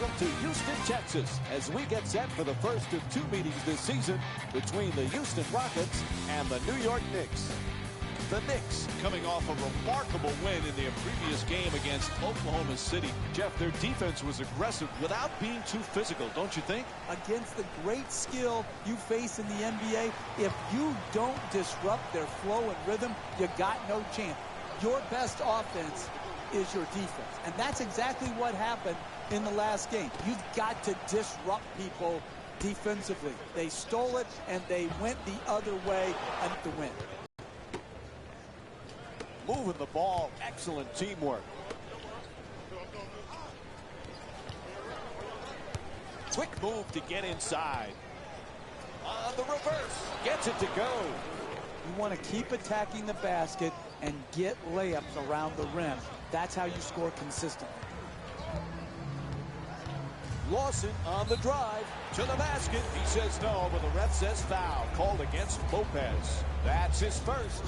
Welcome to Houston, Texas, as we get set for the first of two meetings this season between the Houston Rockets and the New York Knicks. The Knicks coming off a remarkable win in their previous game against Oklahoma City. Jeff, their defense was aggressive without being too physical, don't you think? Against the great skill you face in the NBA, if you don't disrupt their flow and rhythm, you got no chance. Your best offense is your defense, and that's exactly what happened in the last game. You've got to disrupt people defensively. They stole it, and they went the other way to win. Moving the ball, excellent teamwork. Quick move to get inside. On the reverse, gets it to go. You want to keep attacking the basket and get layups around the rim. That's how you score consistently. Lawson on the drive to the basket. He says no, but the ref says foul called against Lopez. That's his first.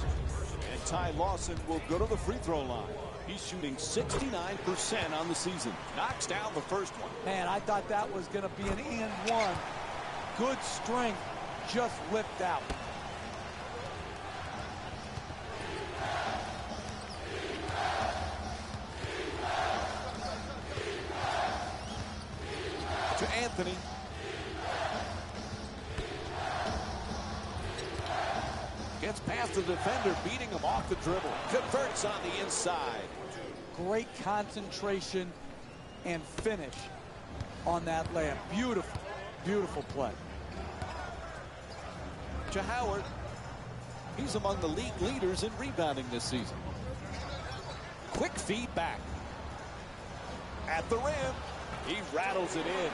And Ty Lawson will go to the free throw line. He's shooting 69% on the season. Knocks down the first one. Man, I thought that was going to be an and one. Good strength, just whipped out. To Anthony. Gets past the defender, beating him off the dribble. Converts on the inside. Great concentration and finish on that layup. Beautiful, beautiful play. To Howard. He's among the league leaders in rebounding this season. Quick feed back. At the rim. He rattles it in.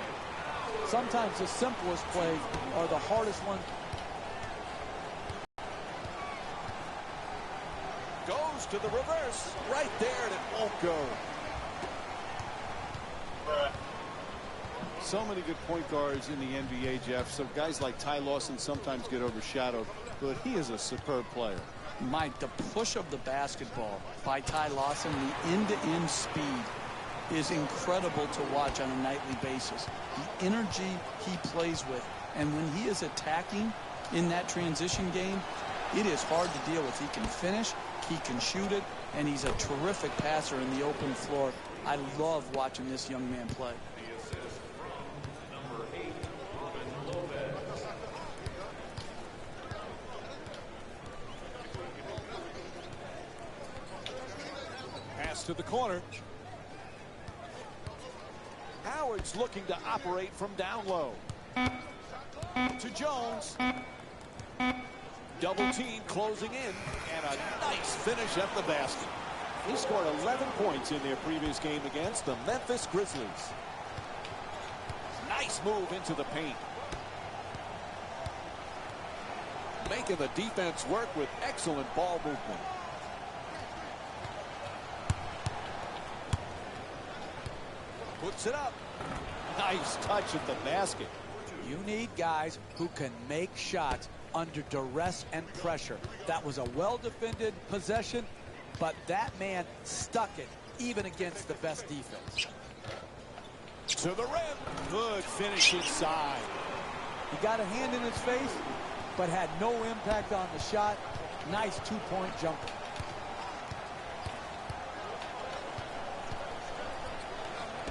Sometimes the simplest plays are the hardest ones. Goes to the reverse. Right there, and it won't go. So many good point guards in the NBA, Jeff. So guys like Ty Lawson sometimes get overshadowed, but he is a superb player. Mike, the push of the basketball by Ty Lawson, the end-to-end speed is incredible to watch on a nightly basis. The energy he plays with, and when he is attacking in that transition game, it is hard to deal with. He can finish, he can shoot it, and he's a terrific passer in the open floor. I love watching this young man play. Pass to the corner. Howard's looking to operate from down low. To Jones. Double team closing in, and a nice finish at the basket. He scored 11 points in their previous game against the Memphis Grizzlies. Nice move into the paint. Making the defense work with excellent ball movement. Puts it up. Nice touch at the basket. You need guys who can make shots under duress and pressure. That was a well-defended possession, but that man stuck it even against the best defense. To the rim. Good finish inside. He got a hand in his face, but had no impact on the shot. Nice two-point jumper.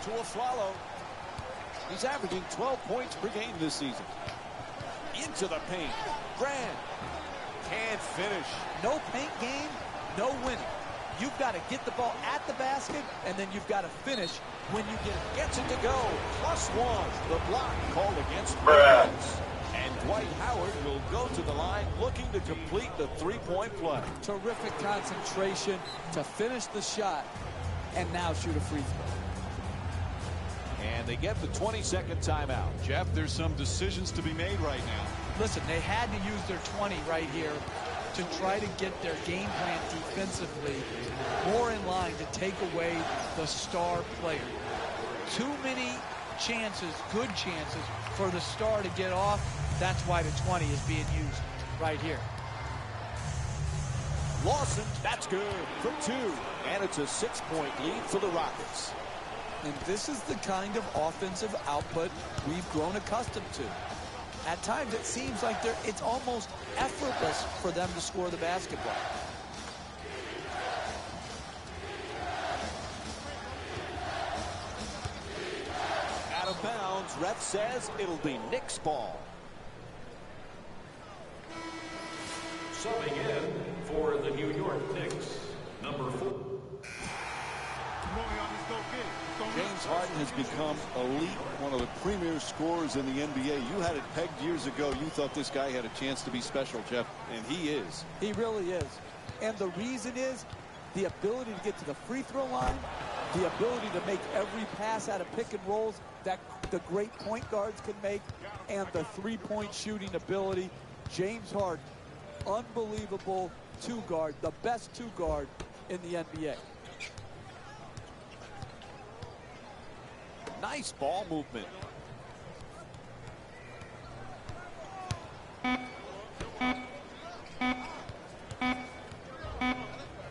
To a swallow. He's averaging 12 points per game this season. Into the paint. Grant can't finish. No paint game, no winning. You've got to get the ball at the basket, and then you've got to finish when you get it. Gets it to go. +1. The block called against Memphis. And Dwight Howard will go to the line looking to complete the three-point play. Terrific concentration to finish the shot, and now shoot a free throw. And they get the 20-second timeout. Jeff, there's some decisions to be made right now. Listen, they had to use their 20 right here to try to get their game plan defensively more in line to take away the star player. Too many chances, good chances, for the star to get off. That's why the 20 is being used right here. Lawson, that's good from 2. And it's a 6-point lead for the Rockets. And this is the kind of offensive output we've grown accustomed to. At times, it seems like it's almost effortless for them to score the basketball. Out of bounds, ref says it'll be Knicks ball. Subbing in for the New York Knicks, number 4. James Harden has become elite, one of the premier scorers in the NBA. You had it pegged years ago. You thought this guy had a chance to be special, Jeff, and he is. He really is. And the reason is the ability to get to the free throw line, the ability to make every pass out of pick and rolls that the great point guards can make, and the three-point shooting ability. James Harden, unbelievable two-guard, the best two-guard in the NBA. Nice ball movement.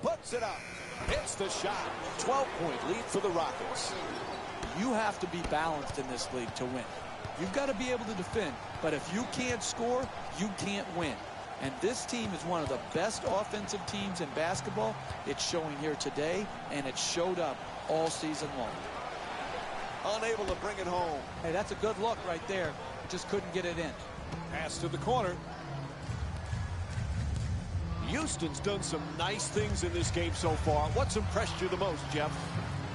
Puts it up. Hits the shot. 12-point lead for the Rockets. You have to be balanced in this league to win. You've got to be able to defend, but if you can't score, you can't win. And this team is one of the best offensive teams in basketball. It's showing here today, and it showed up all season long. Unable to bring it home. Hey, that's a good look right there. Just couldn't get it in. Pass to the corner. Houston's done some nice things in this game so far. What's impressed you the most, Jeff?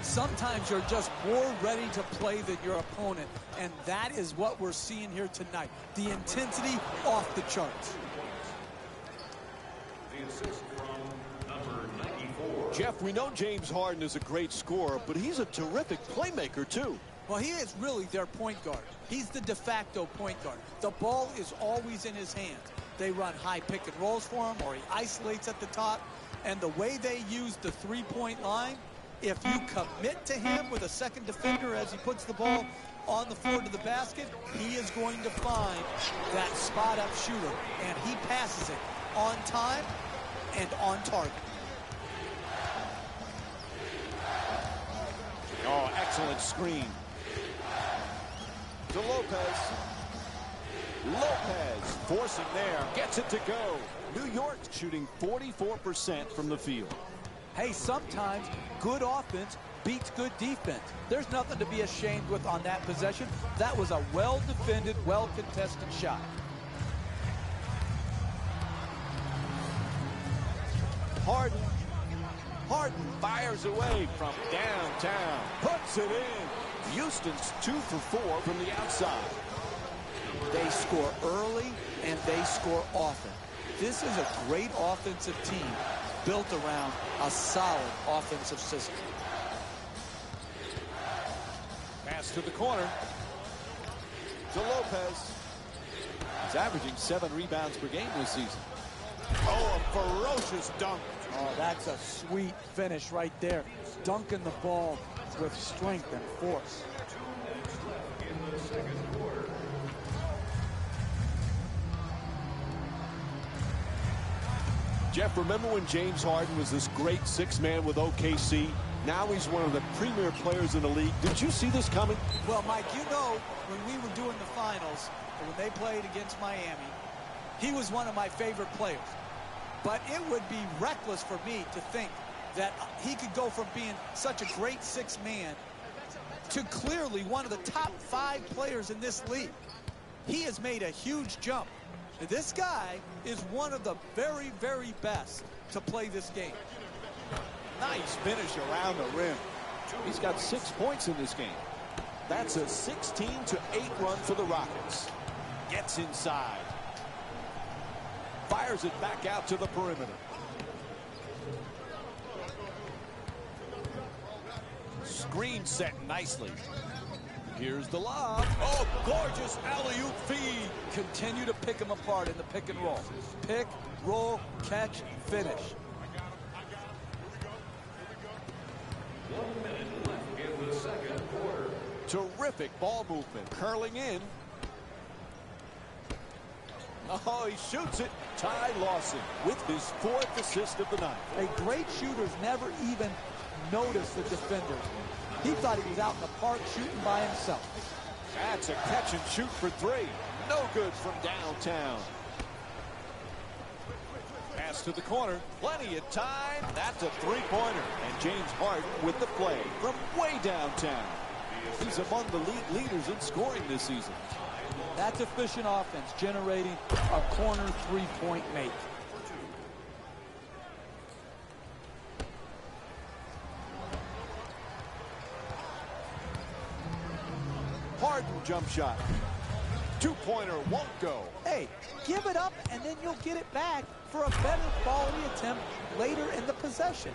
Sometimes you're just more ready to play than your opponent, and that is what we're seeing here tonight. The intensity off the charts. The assist from number 94. Jeff, we know James Harden is a great scorer, but he's a terrific playmaker, too. Well, he is really their point guard. He's the de facto point guard. The ball is always in his hands. They run high pick and rolls for him, or he isolates at the top. And the way they use the three-point line, if you commit to him with a second defender as he puts the ball on the floor to the basket, he is going to find that spot-up shooter. And he passes it on time and on target. Oh, excellent screen. To Lopez. Lopez forcing there. Gets it to go. New York's shooting 44% from the field. Hey, sometimes good offense beats good defense. There's nothing to be ashamed with on that possession. That was a well-defended, well-contested shot. Harden fires away from downtown. Puts it in. Houston's 2 for 4 from the outside. They score early and they score often. This is a great offensive team built around a solid offensive system. Pass to the corner. To Lopez. He's averaging 7 rebounds per game this season. Oh, a ferocious dunk. Oh, that's a sweet finish right there. Dunking the ball with strength and force. In the second quarter. Jeff, remember when James Harden was this great six-man with OKC? Now he's one of the premier players in the league. Did you see this coming? Well, Mike, you know, when we were doing the finals, when they played against Miami, he was one of my favorite players. But it would be reckless for me to think that he could go from being such a great six-man to clearly one of the top 5 players in this league. He has made a huge jump. This guy is one of the very, very best to play this game. Nice finish around the rim. He's got 6 points in this game. That's a 16-8 run for the Rockets. Gets inside. Fires it back out to the perimeter. Screen set nicely. Here's the lob. Oh, gorgeous alley-oop feed. Continue to pick him apart in the pick and roll. Pick, roll, catch, finish. 1 minute left in the second quarter. Terrific ball movement. Curling in. Oh, he shoots it. Ty Lawson with his 4th assist of the night. A great shooter's never even noticed the defender. He thought he was out in the park shooting by himself. That's a catch and shoot for three. No good from downtown. Pass to the corner. Plenty of time. That's a three-pointer. And James Harden with the play from way downtown. He's among the league leaders in scoring this season. That's efficient offense, generating a corner three-point make. Harden jump shot. Two-pointer won't go. Hey, give it up and then you'll get it back for a better quality attempt later in the possession.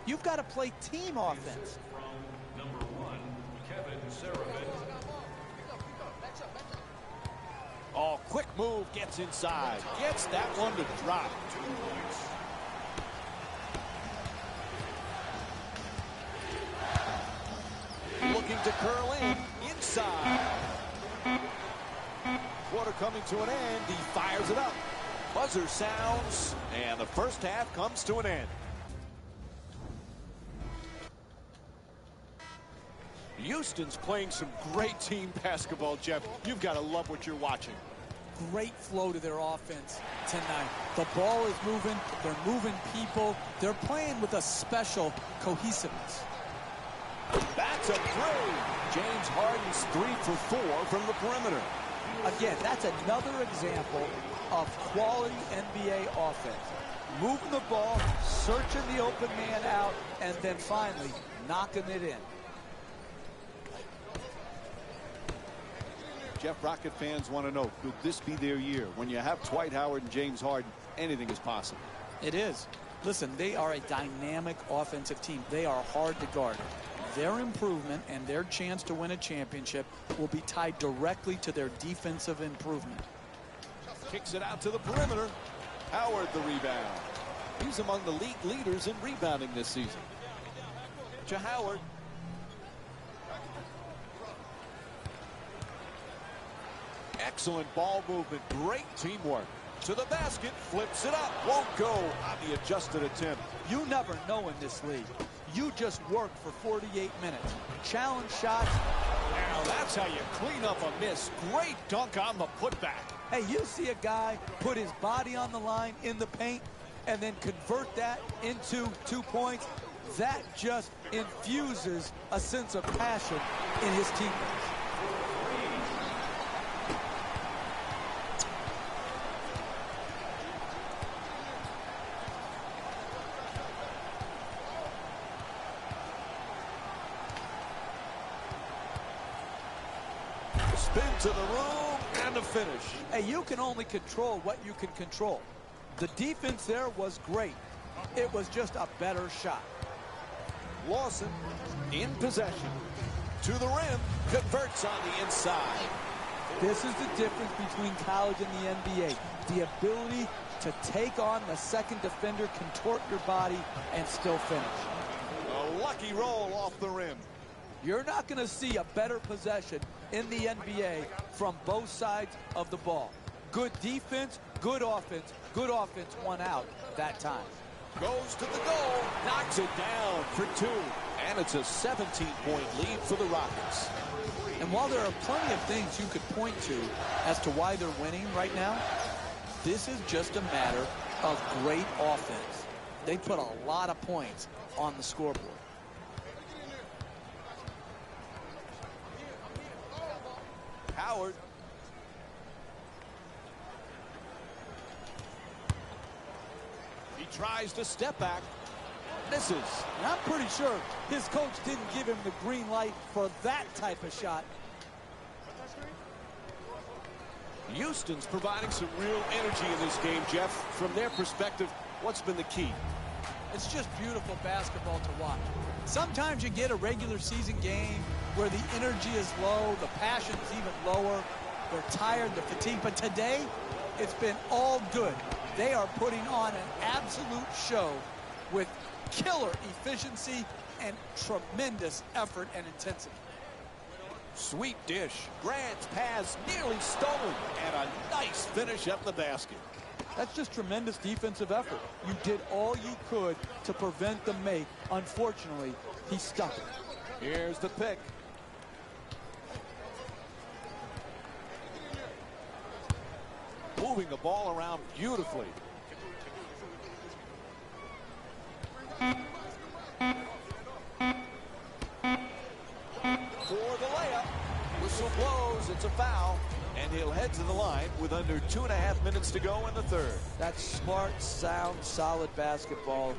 You've got to play team offense. From number 1, Kevin Sarabin. Oh, quick move, gets inside. Gets that one to drop. 2 points. Looking to curl in. Inside. Quarter coming to an end. He fires it up. Buzzer sounds, and the first half comes to an end. Houston's playing some great team basketball, Jeff. You've got to love what you're watching. Great flow to their offense tonight. The ball is moving. They're moving people. They're playing with a special cohesiveness. That's a three. James Harden's 3 for 4 from the perimeter. Again, that's another example of quality NBA offense. Moving the ball, searching the open man out, and then finally knocking it in. Jeff, Rocket fans want to know, could this be their year? When you have Dwight Howard and James Harden, anything is possible. It is. Listen, they are a dynamic offensive team. They are hard to guard. Their improvement and their chance to win a championship will be tied directly to their defensive improvement. Kicks it out to the perimeter. Howard the rebound. He's among the league leaders in rebounding this season. To Howard. Excellent ball movement. Great teamwork. To the basket. Flips it up. Won't go on the adjusted attempt. You never know in this league. You just worked for 48 minutes. Challenge shots. Now that's how you clean up a miss. Great dunk on the putback. Hey, you see a guy put his body on the line in the paint and then convert that into 2 points. That just infuses a sense of passion in his teammates. Spin to the room and a finish. Hey, you can only control what you can control. The defense there was great. It was just a better shot. Lawson in possession. To the rim. Converts on the inside. This is the difference between college and the NBA. The ability to take on the second defender, contort your body, and still finish. A lucky roll off the rim. You're not going to see a better possession in the NBA from both sides of the ball. Good defense, good offense won out that time. Goes to the goal, knocks it down for 2. And it's a 17-point lead for the Rockets. And while there are plenty of things you could point to as to why they're winning right now, this is just a matter of great offense. They put a lot of points on the scoreboard. Howard. He tries to step back. Misses. And I'm pretty sure his coach didn't give him the green light for that type of shot. Houston's providing some real energy in this game, Jeff. From their perspective, what's been the key? It's just beautiful basketball to watch. Sometimes you get a regular season game where the energy is low, the passion is even lower, they're tired, they're fatigued. But today, it's been all good. They are putting on an absolute show with killer efficiency and tremendous effort and intensity. Sweet dish. Grant's pass nearly stolen. And a nice finish at the basket. That's just tremendous defensive effort. You did all you could to prevent the make. Unfortunately, he stuck it. Here's the pick. Moving the ball around beautifully. For the layup. Whistle blows. It's a foul. And he'll head to the line with under 2.5 minutes to go in the third. That's smart, sound, solid basketball,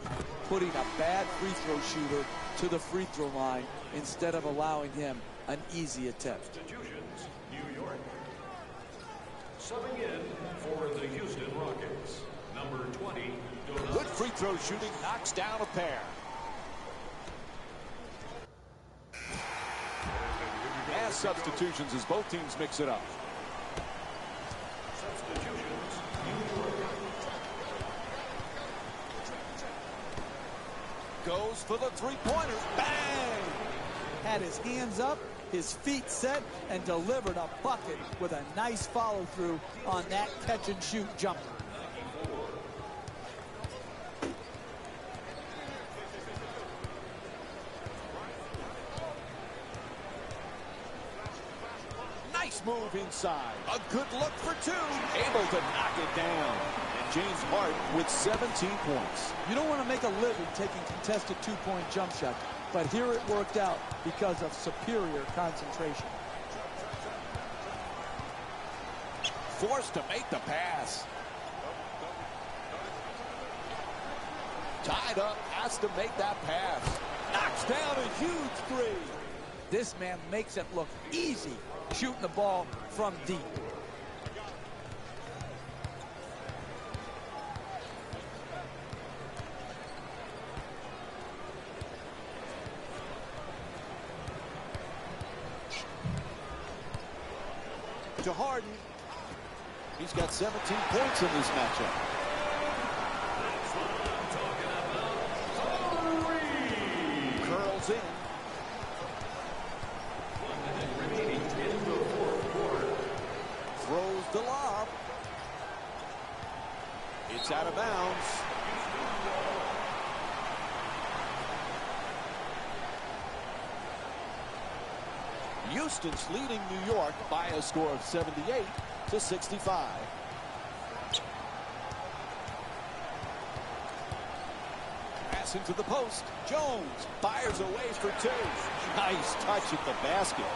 putting a bad free throw shooter to the free throw line instead of allowing him an easy attempt. Substitutions, New York. Subbing in for the Houston Rockets, number 20. Good free throw shooting, knocks down a pair. Mass substitutions as both teams mix it up. Substitutions, New York. Goes for the three-pointer. Bang! Had his hands up, his feet set, and delivered a bucket with a nice follow-through on that catch-and-shoot jumper. Nice move inside. A good look for two. Able to knock it down. And James Hart with 17 points. You don't want to make a living taking contested two-point jump shots, but here it worked out because of superior concentration. Forced to make the pass. Tied up, has to make that pass. Knocks down a huge three. This man makes it look easy shooting the ball from deep. To Harden. He's got 17 points in this matchup. Curls in. Throws the lob. It's out of bounds. Houston's leading New York by a score of 78-65. Pass into the post. Jones fires away for two. Nice touch at the basket.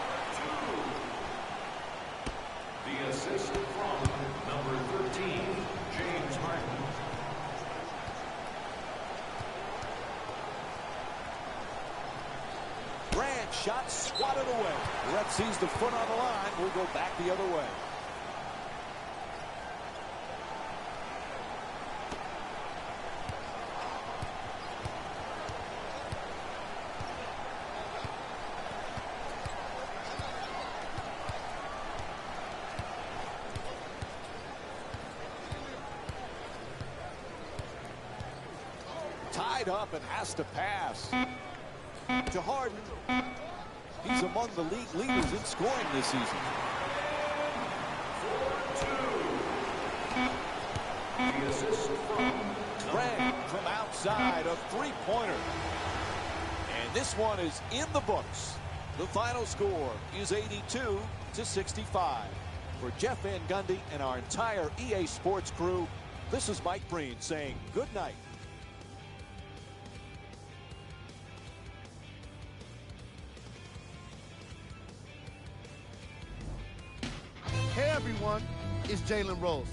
The assist from number 13, James Harden. Grant shot swatted away. Ref sees the foot on the line. We'll go back the other way. Tied up and has to pass. To Harden. He's among the league leaders in scoring this season. The assist from Grant from outside, a three-pointer. And this one is in the books. The final score is 82-65. For Jeff Van Gundy and our entire EA Sports crew, this is Mike Breen saying good night. Hey everyone, it's Jalen Rose,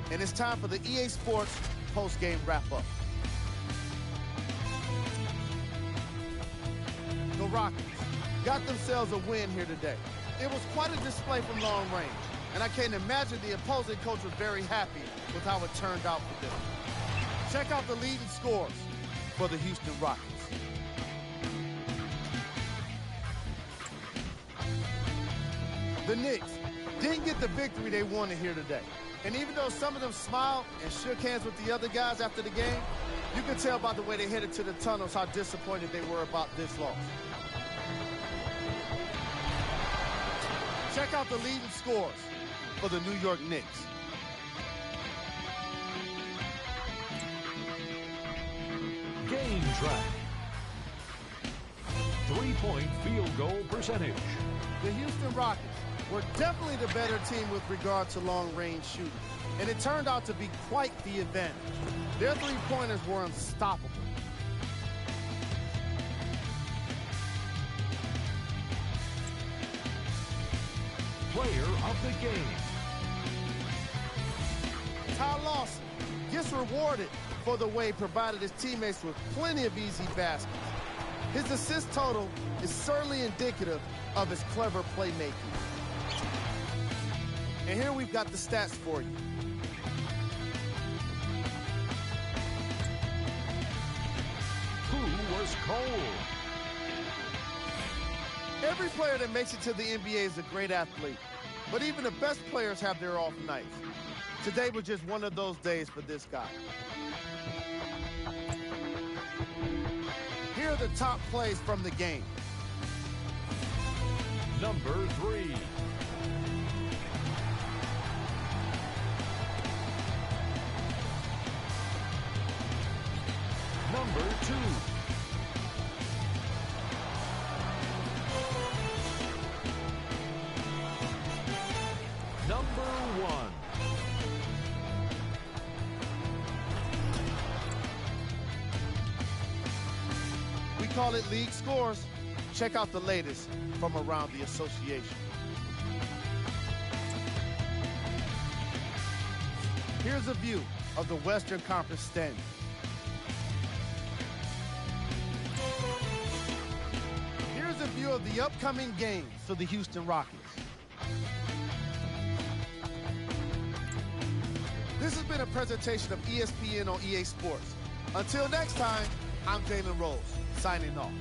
and it's time for the EA Sports post-game wrap-up. The Rockets got themselves a win here today. It was quite a display from long range, and I can't imagine the opposing coach was very happy with how it turned out for them. Check out the leading scores for the Houston Rockets. The Knicks didn't get the victory they wanted here today. And even though some of them smiled and shook hands with the other guys after the game, you can tell by the way they headed to the tunnels how disappointed they were about this loss. Check out the leading scores for the New York Knicks. track. 3-point field goal percentage. The Houston Rockets were definitely the better team with regard to long-range shooting, and it turned out to be quite the advantage. Their three-pointers were unstoppable. Player of the game. Ty Lawson gets rewarded for the way he provided his teammates with plenty of easy baskets. His assist total is certainly indicative of his clever playmaking. And here we've got the stats for you. Who was cold? Every player that makes it to the NBA is a great athlete, but even the best players have their off nights. Today was just one of those days for this guy. Here are the top plays from the game. Number 3. Number 2. Number 1. We call it league scores. Check out the latest from around the association. Here's a view of the Western Conference standings. Here's a view of the upcoming games for the Houston Rockets. This has been a presentation of ESPN on EA Sports. Until next time, I'm Jalen Rose, signing off.